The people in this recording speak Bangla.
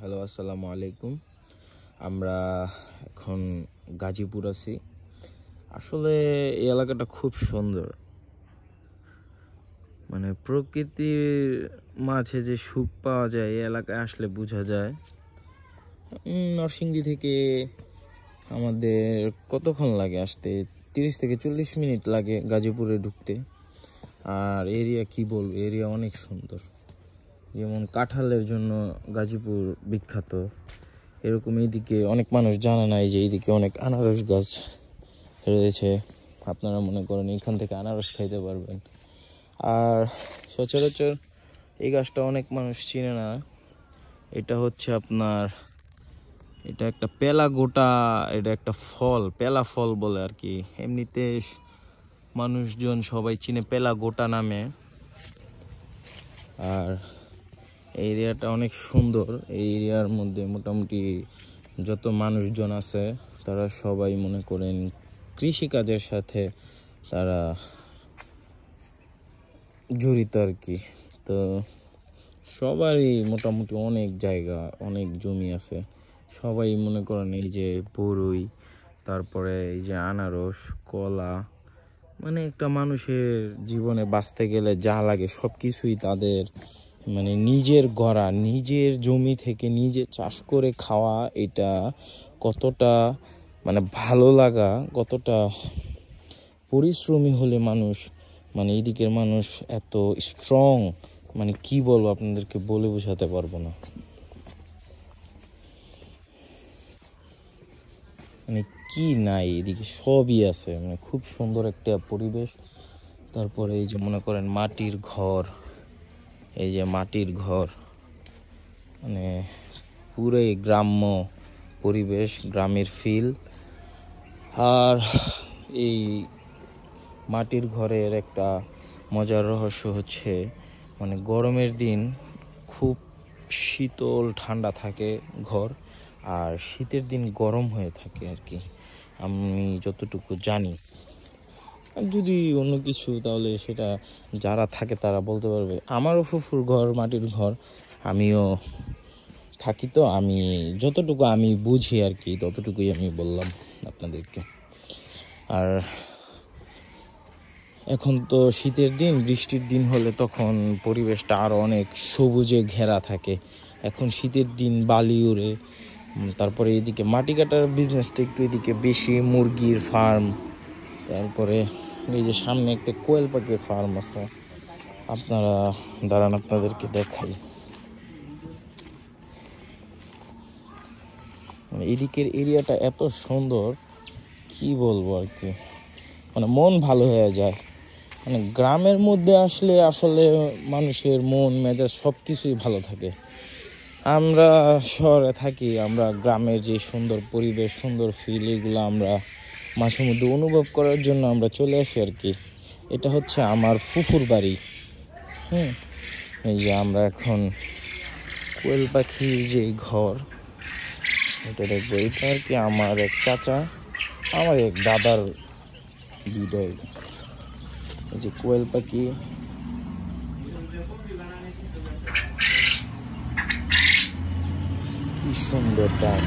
হ্যালো, আসসালামু আলাইকুম। আমরা এখন গাজীপুর আছি। আসলে এই এলাকাটা খুব সুন্দর, মানে প্রকৃতির মাঝে যে সুখ পাওয়া যায় এই এলাকায় আসলে বোঝা যায়। নরসিংদী থেকে আমাদের কতক্ষণ লাগে আসতে? 30 থেকে 40 মিনিট লাগে গাজীপুরে ঢুকতে। আর এরিয়া কি বলবো, এরিয়া অনেক সুন্দর। যেমন কাঁঠালের জন্য গাজীপুর বিখ্যাত, এরকম এইদিকে অনেক মানুষ জানে না যে এইদিকে অনেক আনারস গাছ রয়েছে। আপনারা মনে করেন এখান থেকে আনারস খাইতে পারবেন। আর সচরাচর এই গাছটা অনেক মানুষ চিনে না। এটা হচ্ছে আপনার, এটা একটা পেলা গোটা, এটা একটা ফল, পেলা ফল বলে আর কি। এমনিতে মানুষজন সবাই চিনে পেলা গোটা নামে। আর এই এরিয়াটা অনেক সুন্দর। এই এরিয়ার মধ্যে মোটামুটি যত মানুষজন আছে তারা সবাই মনে করেন কৃষিকাজের সাথে তারা জড়িত আর কি। তো সবারই মোটামুটি অনেক জায়গা, অনেক জমি আছে। সবাই মনে করেন এই যে বরই, তারপরে এই যে আনারস, কলা, মানে একটা মানুষের জীবনে বাঁচতে গেলে যা লাগে সব কিছুই তাদের মানে নিজের গড়া, নিজের জমি থেকে নিজে চাষ করে খাওয়া। এটা কতটা মানে ভালো লাগা, কতটা পরিশ্রমী হলে মানুষ, মানে এইদিকের মানুষ এত স্ট্রং, মানে কি বলবো আপনাদেরকে বলে বোঝাতে পারবো না। মানে কি নাই, এদিকে সবই আছে, মানে খুব সুন্দর একটা পরিবেশ। তারপরে এই যে মনে করেন মাটির ঘর, এই যে মাটির ঘর, মানে পুরোই গ্রাম্য পরিবেশ, গ্রামের ফিল। আর এই মাটির ঘরের একটা মজার রহস্য হচ্ছে, মানে গরমের দিন খুব শীতল ঠান্ডা থাকে ঘর, আর শীতের দিন গরম হয়ে থাকে আর কি, আমি যতটুকু জানি। আর যদি অন্য কিছু তাহলে সেটা যারা থাকে তারা বলতে পারবে। আমারও ফুফুর ঘর মাটির ঘর, আমিও থাকি, তো আমি যতটুকু আমি বুঝি আর কি ততটুকুই আমি বললাম আপনাদেরকে। আর এখন তো শীতের দিন, বৃষ্টির দিন হলে তখন পরিবেশটা আরও অনেক সবুজে ঘেরা থাকে। এখন শীতের দিন বালি উড়ে। তারপরে এদিকে মাটি কাটার বিজনেসটা একটু এদিকে বেশি, মুরগির ফার্ম। তারপরে এই যে সামনে একটা কোয়েল পাখির ফার্ম আছে, আপনারা দাঁড়ান আপনাদেরকে দেখাই। মানে এদিকের এরিয়াটা এত সুন্দর, কি বলবো আর কি, মানে মন ভালো হয়ে যায়। মানে গ্রামের মধ্যে আসলে আসলে মানুষের মন মেজাজ সব কিছুই ভালো থাকে। আমরা শহরে থাকি, আমরা গ্রামের যে সুন্দর পরিবেশ, সুন্দর ফিল, এগুলো আমরা মাঝে মধ্যে অনুভব করার জন্য আমরা চলে আসি আর কি। এটা হচ্ছে আমার ফুফুর বাড়ি। এই যে আমরা এখন কোয়েল পাখির যে ঘর এটা দেখবো। এটা আর কি আমার এক চাচা, আমার এক দাদার বিদায়। এই যে কোয়েল পাখি, কি সুন্দর ডাক।